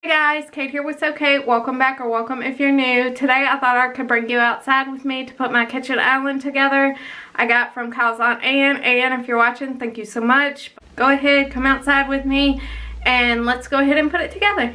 Hey guys, Kate here with So Kate. Welcome back, or welcome if you're new. Today I thought I could bring you outside with me to put my kitchen island together. I got from Kyle's Aunt Ann. Ann, if you're watching, thank you so much. Go ahead, come outside with me and let's go ahead and put it together.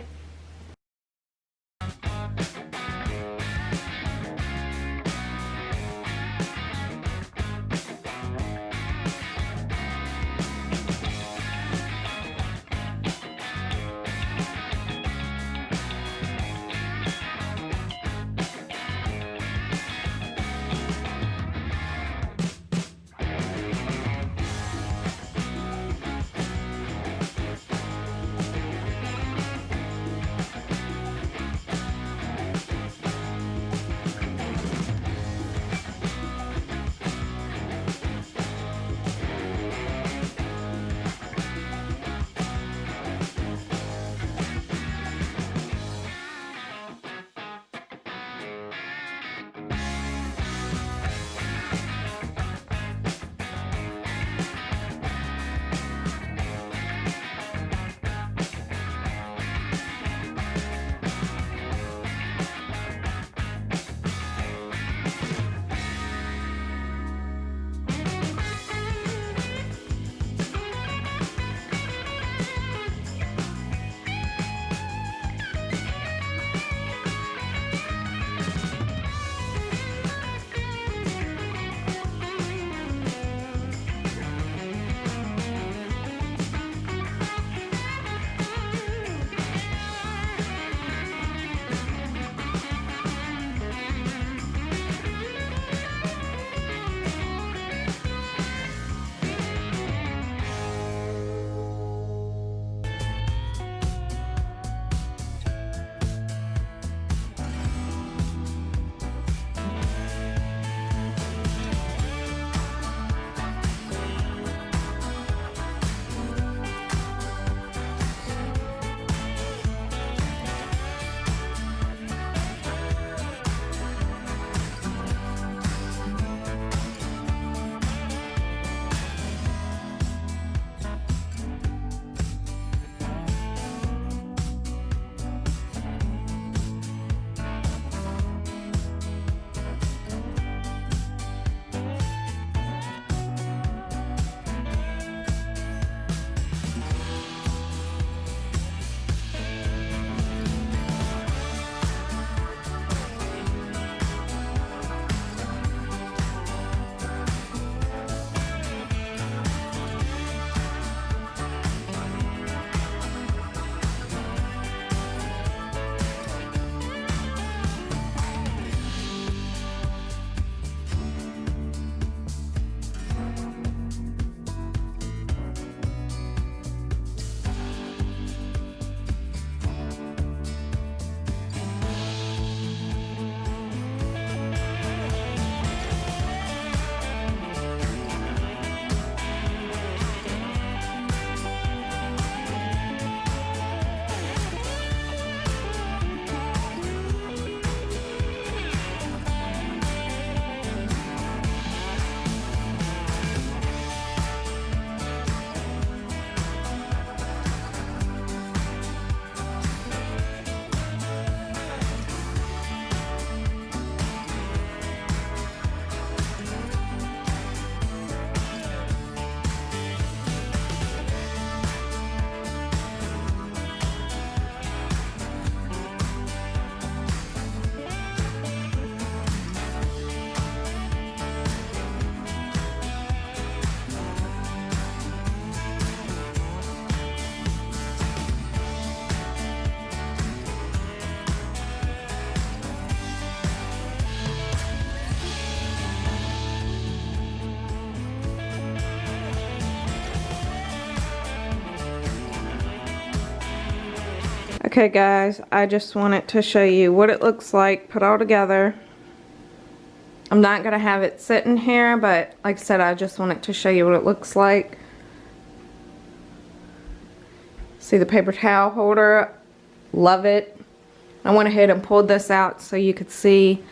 Okay guys, I just wanted to show you what it looks like put all together. I'm not going to have it sitting here, but like I said, I just wanted to show you what it looks like. See the paper towel holder? Love it. I went ahead and pulled this out so you could see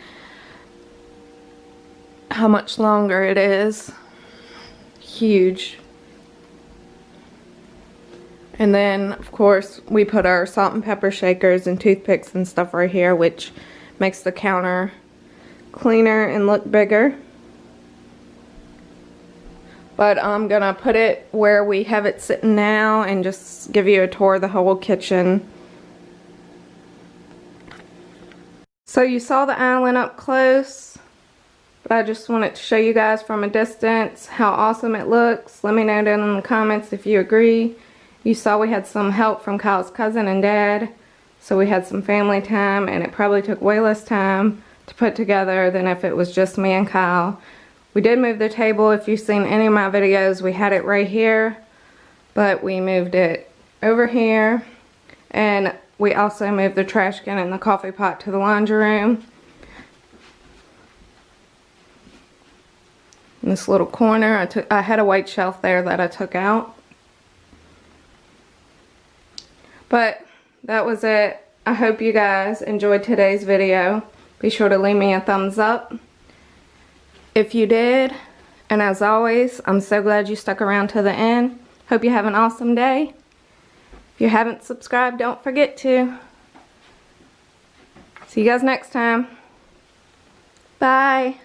how much longer it is. Huge. And then, of course, we put our salt and pepper shakers and toothpicks and stuff right here, which makes the counter cleaner and look bigger. But I'm gonna put it where we have it sitting now and just give you a tour of the whole kitchen. So you saw the island up close, but I just wanted to show you guys from a distance how awesome it looks. Let me know down in the comments if you agree. You saw we had some help from Kyle's cousin and dad, so we had some family time, and it probably took way less time to put together than if it was just me and Kyle. We did move the table. If you've seen any of my videos, we had it right here, but we moved it over here, and we also moved the trash can and the coffee pot to the laundry room. In this little corner, I had a white shelf there that I took out. But that was it. I hope you guys enjoyed today's video. Be sure to leave me a thumbs up if you did. And as always, I'm so glad you stuck around to the end. Hope you have an awesome day. If you haven't subscribed, don't forget to. See you guys next time. Bye.